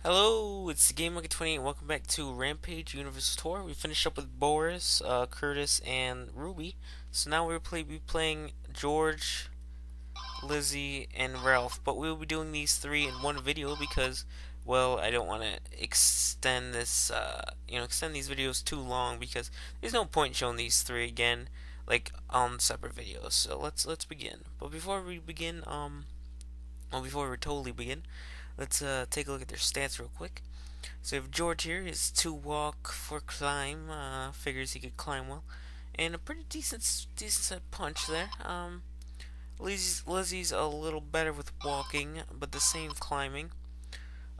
Hello, it's the Game Monkey 28. Welcome back to Rampage Universe Tour. We finished up with Boris, Curtis, and Ruby. So now we'll be playing George, Lizzie, and Ralph. But we'll be doing these three in one video because, well, I don't want to extend this, extend these videos too long because there's no point showing these three again, like on separate videos. So let's begin. But before we totally begin, let's take a look at their stats real quick. So we have George here, his 2 walk, 4 climb, figures he could climb well, and a pretty decent punch there. Lizzie's a little better with walking, but the same climbing.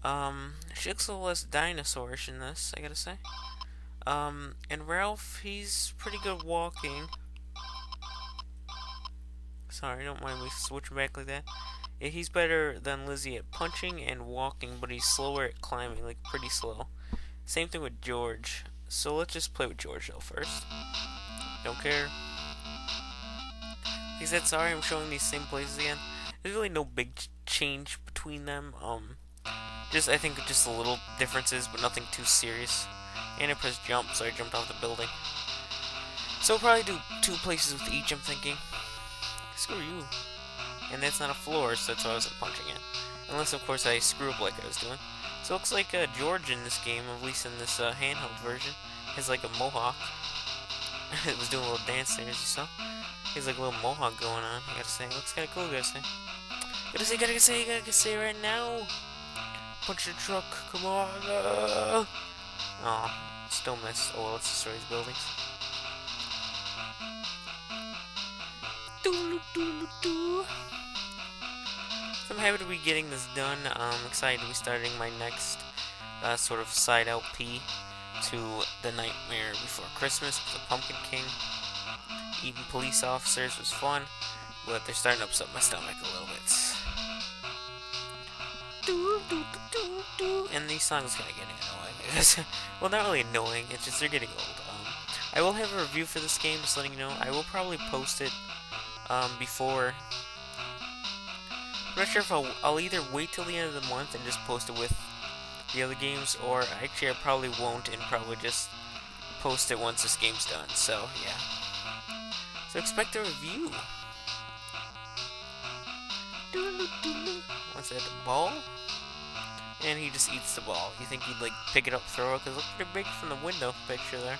She looks a little less dinosaurish in this, I gotta say. And Ralph, he's pretty good walking. Sorry, don't mind me switching back like that. Yeah, he's better than Lizzie at punching and walking, but he's slower at climbing, like pretty slow. Same thing with George. So let's just play with George though first. Don't care. He said, sorry, I'm showing these same places again. There's really no big change between them. I think just a little differences, but nothing too serious. And I pressed jump, so I jumped off the building. So we'll probably do 2 places with each, I'm thinking. Screw you. And that's not a floor, so that's why I wasn't punching it. Unless, of course, I screw up like I was doing. So it looks like George in this game, at least in this handheld version, has like a mohawk. It was doing a little dance there, as you saw. He has like a little mohawk going on, I gotta say. It looks kinda cool, gotta say. Gotta say right now. Punch the truck, come on. Aw, still missed. Oh, well, let's destroy these buildings. So I'm happy to be getting this done. I'm excited to be starting my next sort of side LP to The Nightmare Before Christmas with the Pumpkin King. Eating police officers was fun, but they're starting to upset my stomach a little bit. And these songs kind of getting annoying. Well, not really annoying, it's just they're getting old. I will have a review for this game, just letting you know. I will probably post it before. I'm not sure if I'll either wait till the end of the month and just post it with the other games, or actually I probably won't and probably just post it once this game's done. So yeah. So expect a review. What's that? The ball? And he just eats the ball. You think he'd like pick it up, throw it? Cause it looks pretty big from the window picture there.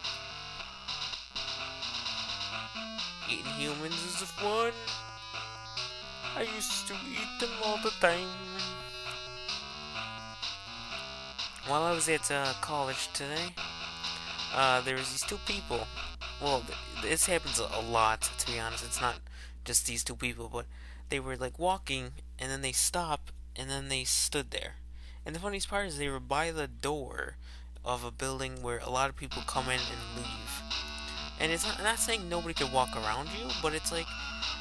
Eating humans is fun. I used to eat them all the time. While I was at college today, there was these 2 people. Well, this happens a lot, to be honest. It's not just these 2 people, but they were like walking, and then they stopped, and then they stood there. And the funniest part is they were by the door of a building where a lot of people come in and leave. And it's not saying nobody could walk around you, but it's like,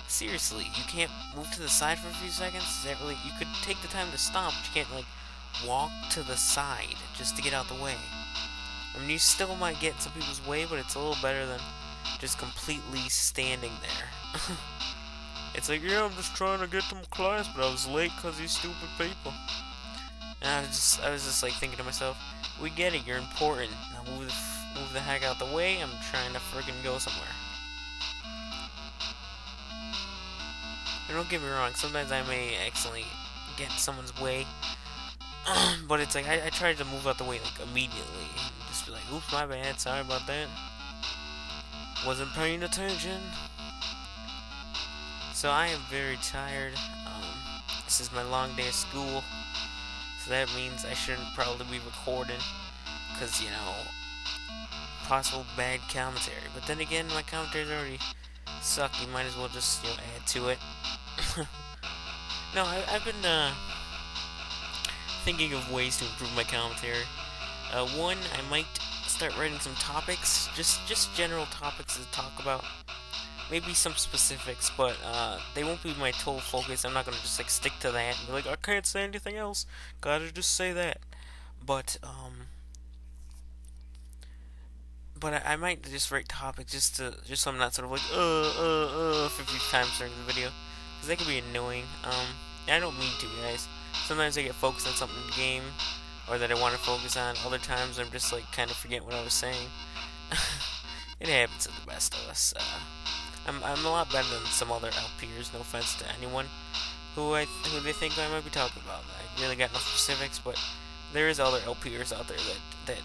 seriously, you can't move to the side for a few seconds? Is that really? You could take the time to stop, but you can't like walk to the side just to get out the way. I mean, you still might get in some people's way, but it's a little better than just completely standing there. It's like, yeah, I'm just trying to get to class, but I was late because these stupid people. And I was just like thinking to myself, we get it, you're important. Now move the heck out the way. I'm trying to friggin' go somewhere. And don't get me wrong, sometimes I may accidentally get in someone's way. But it's like, I tried to move out the way like immediately. And just be like, oops, my bad, sorry about that. Wasn't paying attention. So I am very tired. This is my long day of school. So that means I shouldn't probably be recording. Because, you know, possible bad commentary. But then again, my commentaries already suck. You might as well just, you know, add to it. No, I've been thinking of ways to improve my commentary. One, I might start writing some topics, just general topics to talk about. Maybe some specifics, but they won't be my total focus. I'm not gonna just like stick to that and be like, I can't say anything else. Gotta just say that. But I might just write topics just so I'm not sort of like 50 times during the video. because that can be annoying. I don't mean to, guys. Sometimes I get focused on something in the game, or that I want to focus on. Other times I'm just like kind of forget what I was saying. It happens to the best of us. I'm a lot better than some other LPers. No offense to anyone who they think I might be talking about. I really got no specifics, but there is other LPers out there that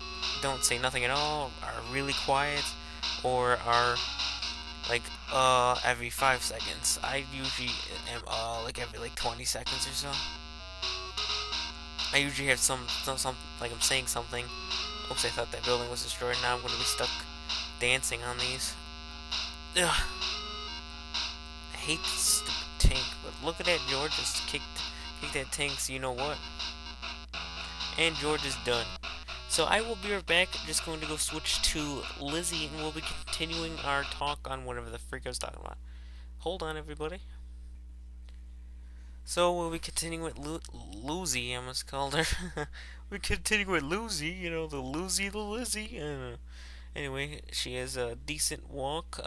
don't say nothing at all, are really quiet, or are like every 5 seconds. I usually am like every like 20 seconds or so. I usually have some like I'm saying something. Oops, I thought that building was destroyed. Now I'm gonna be stuck dancing on these. Ugh. I hate this stupid tank, but look at that, George just kicked that tank, so you know what? And George is done. So I will be right back. I'm just going to go switch to Lizzie, and we'll be continuing our talk on whatever the freak I was talking about. Hold on, everybody. So we'll be continuing with Lizzie, I almost called her. We're continuing with Lizzie, you know, the Lizzie. Anyway, she has a decent walk,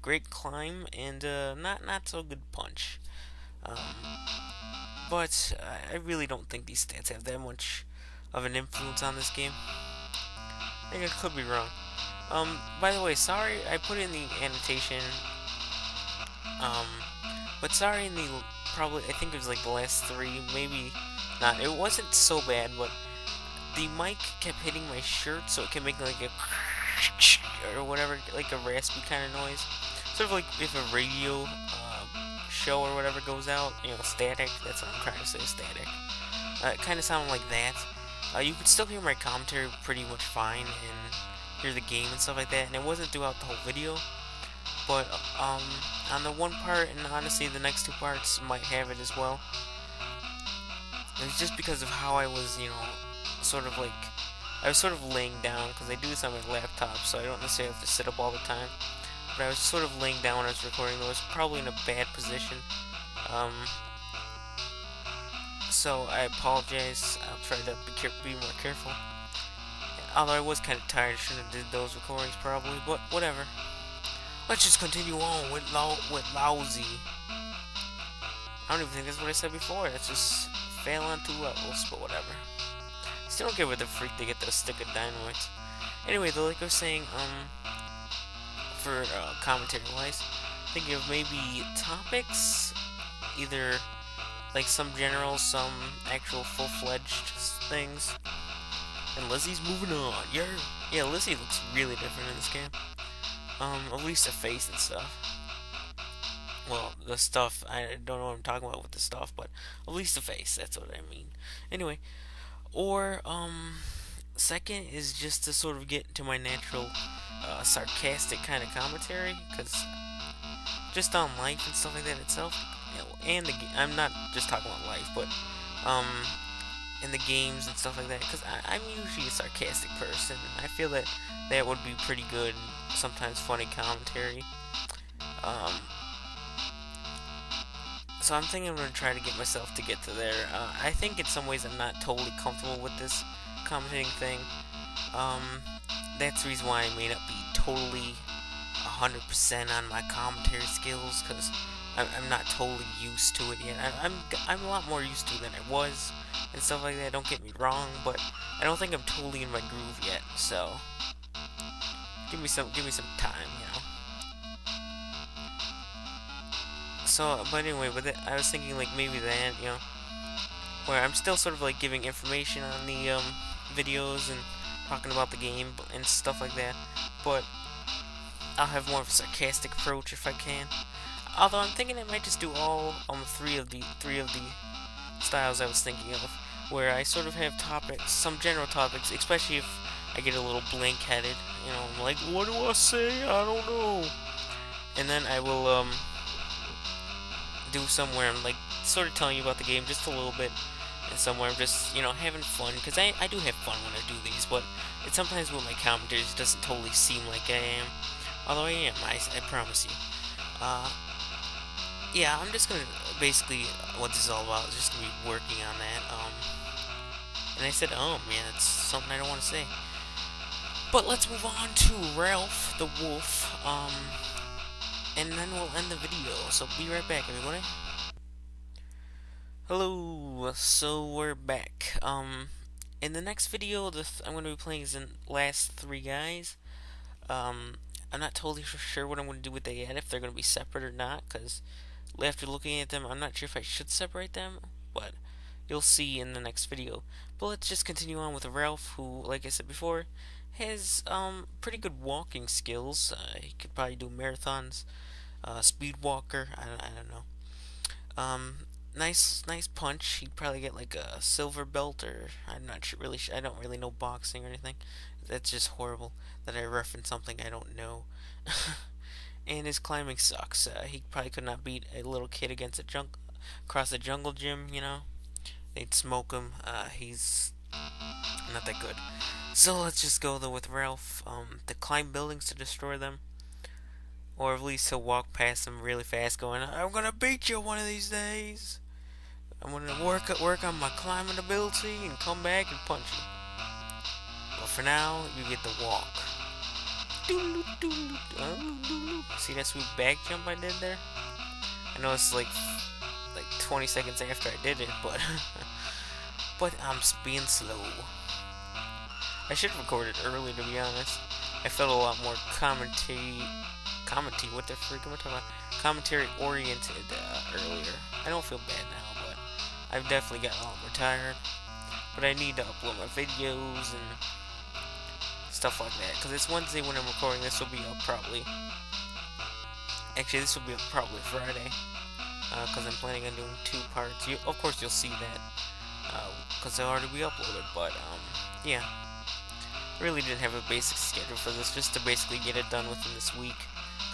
great climb, and not so good punch. But I really don't think these stats have that much of an influence on this game. I think I could be wrong. By the way, sorry I put in the annotation. But sorry in the probably I think it was like the last 3, maybe not. It wasn't so bad, but the mic kept hitting my shirt, so it can make like a or whatever, like a raspy kind of noise. Sort of like if a radio show or whatever goes out, you know, static. That's what I'm trying to say, static. It kind of sounded like that. You could still hear my commentary pretty much fine and hear the game and stuff like that, and it wasn't throughout the whole video. But on the one part, and honestly the next 2 parts might have it as well. It's just because of how I was, you know, sort of like, I was sort of laying down, because I do this on my laptop, so I don't necessarily have to sit up all the time. But I was sort of laying down when I was recording, I was probably in a bad position. So I apologize. I'll try to be more careful. Although I was kind of tired, I shouldn't have did those recordings probably, but whatever. Let's just continue on with Lousy. I don't even think that's what I said before. That's just fail on 2 levels, but whatever. Still don't get where the freak they get the stick of dynamite. Anyway, though, like I was saying, for commentary-wise, thinking of maybe topics, either like some general, some actual full-fledged things. And Lizzie's moving on. Yeah, Lizzie looks really different in this game. At least the face and stuff. Well, the stuff, I don't know what I'm talking about with the stuff, but at least the face, that's what I mean. Anyway, or, second is just to sort of get into my natural, sarcastic kind of commentary, because just on life and stuff like that itself, you know, and I'm not just talking about life, but, in the games and stuff like that, because I'm usually a sarcastic person, and I feel that that would be pretty good, sometimes funny commentary. So I'm thinking I'm going to try to get myself to get to there. I think in some ways I'm not totally comfortable with this commentating thing. That's the reason why I may not be totally 100% on my commentary skills, because I'm not totally used to it yet. I'm a lot more used to it than I was, and stuff like that, don't get me wrong, but I don't think I'm totally in my groove yet, so give me some time, you know. So, but anyway, with it, I was thinking like maybe that, you know, where I'm still sort of like giving information on the videos and talking about the game and stuff like that, but I'll have more of a sarcastic approach if I can. Although I'm thinking I might just do all 3 of the styles I was thinking of, where I sort of have topics, some general topics, especially if I get a little blank-headed, you know, I'm like, what do I say? I don't know. And then I will do somewhere I'm like sort of telling you about the game just a little bit, and somewhere I'm just, you know, having fun, because I do have fun when I do these, but it sometimes with my commentaries it doesn't totally seem like I am, although I am, I promise you. Yeah, I'm just gonna, basically, what this is all about is just gonna be working on that, and I said, yeah, it's something I don't want to say. But let's move on to Ralph the Wolf, and then we'll end the video. So be right back, everybody. Hello, so we're back. In the next video, I'm going to be playing as the last three guys. I'm not totally sure what I'm going to do with they yet, if they're going to be separate or not, because after looking at them, I'm not sure if I should separate them, but you'll see in the next video. But let's just continue on with Ralph, who, like I said before, has pretty good walking skills. He could probably do marathons, speed walker. I don't know. Nice punch. He'd probably get like a silver belt, or I'm not sure, really. I don't really know boxing or anything. That's just horrible that I reference something I don't know. And his climbing sucks. He probably could not beat a little kid against across a jungle gym. You know, they'd smoke him. He's not that good. So let's just go though with Ralph. To climb buildings to destroy them, or at least he'll walk past them really fast, going, "I'm gonna beat you one of these days. I'm gonna work on my climbing ability and come back and punch you." But for now, you get the walk. See that sweet back jump I did there? I know it's like 20 seconds after I did it, but but I'm being slow. I should have recorded early, to be honest. I felt a lot more what the freak am I talking about? Commentary oriented earlier. I don't feel bad now, but I've definitely gotten a lot more tired. But I need to upload my videos and stuff like that, because it's Wednesday when I'm recording. This will be up probably. Actually, this will be up probably Friday, because I'm planning on doing 2 parts. Of course, you'll see that, because they'll already be uploaded. But yeah, really didn't have a basic schedule for this, just to basically get it done within this week.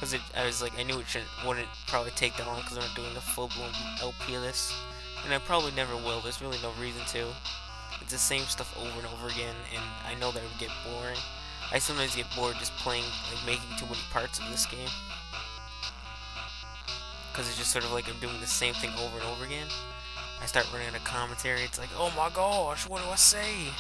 Because I was like, I knew wouldn't probably take that long, because I'm not doing a full-blown LP of this, and I probably never will. There's really no reason to. It's the same stuff over and over again, and I know that it would get boring. I sometimes get bored just playing, like making too many parts of this game, because it's just sort of like I'm doing the same thing over and over again. I start running out of commentary. It's like, oh my gosh, what do I say?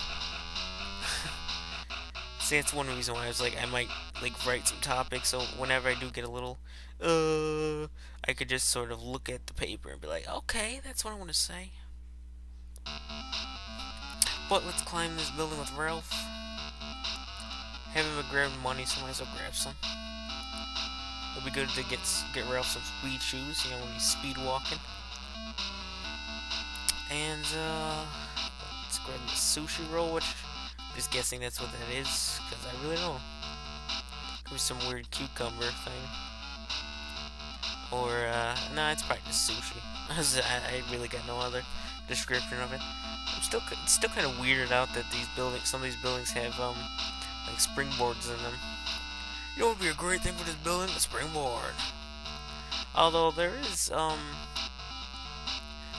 See, that's one reason why I was like, I might like write some topics, so whenever I do get a little, I could just sort of look at the paper and be like, okay, that's what I want to say. But let's climb this building with Ralph. Haven't been grabbing money, so might as well grab some. It'll be good to get Ralph some speed shoes, you know, when he's speed walking. And let's grab the sushi roll, which I'm just guessing that's what that is, because I really don't know. Could be some weird cucumber thing. Or no, it's probably just sushi. I really got no other description of it. I'm still kind of weirded out that some of these buildings have like springboards in them. You know what would be a great thing for this building? A springboard. Although there is I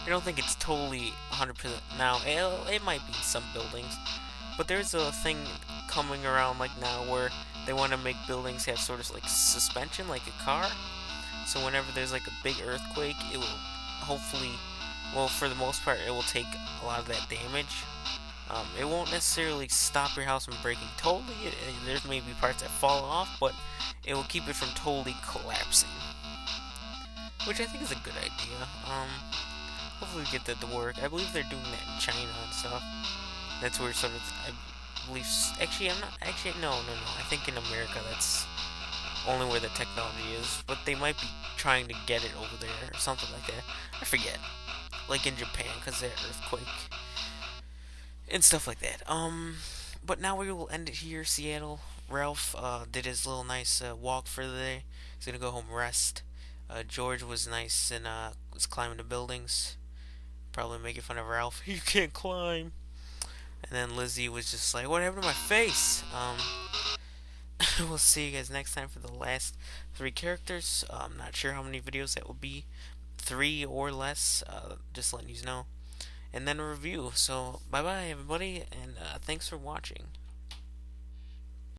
don't think it's totally 100% now. It might be in some buildings, but there's a thing coming around like now where they want to make buildings have sort of like suspension, like a car. So whenever there's like a big earthquake, it will hopefully, well, for the most part, it will take a lot of that damage. It won't necessarily stop your house from breaking totally. There's maybe parts that fall off, but it will keep it from totally collapsing, which I think is a good idea. Hopefully we get that to work. I believe they're doing that in China and stuff. That's where sort of, I believe, actually, no. I think in America, that's only where the technology is, but they might be trying to get it over there or something like that. I forget. Like in Japan, because of the earthquake and stuff like that. But now we will end it here. Seattle. Ralph did his little nice walk for the day. He's gonna go home rest. George was nice and was climbing the buildings, probably making fun of Ralph. You can't climb. And then Lizzie was just like, "What happened to my face?" We'll see you guys next time for the last 3 characters. I'm not sure how many videos that will be, 3 or less. Just letting you know. And then a review. So bye bye everybody, and thanks for watching.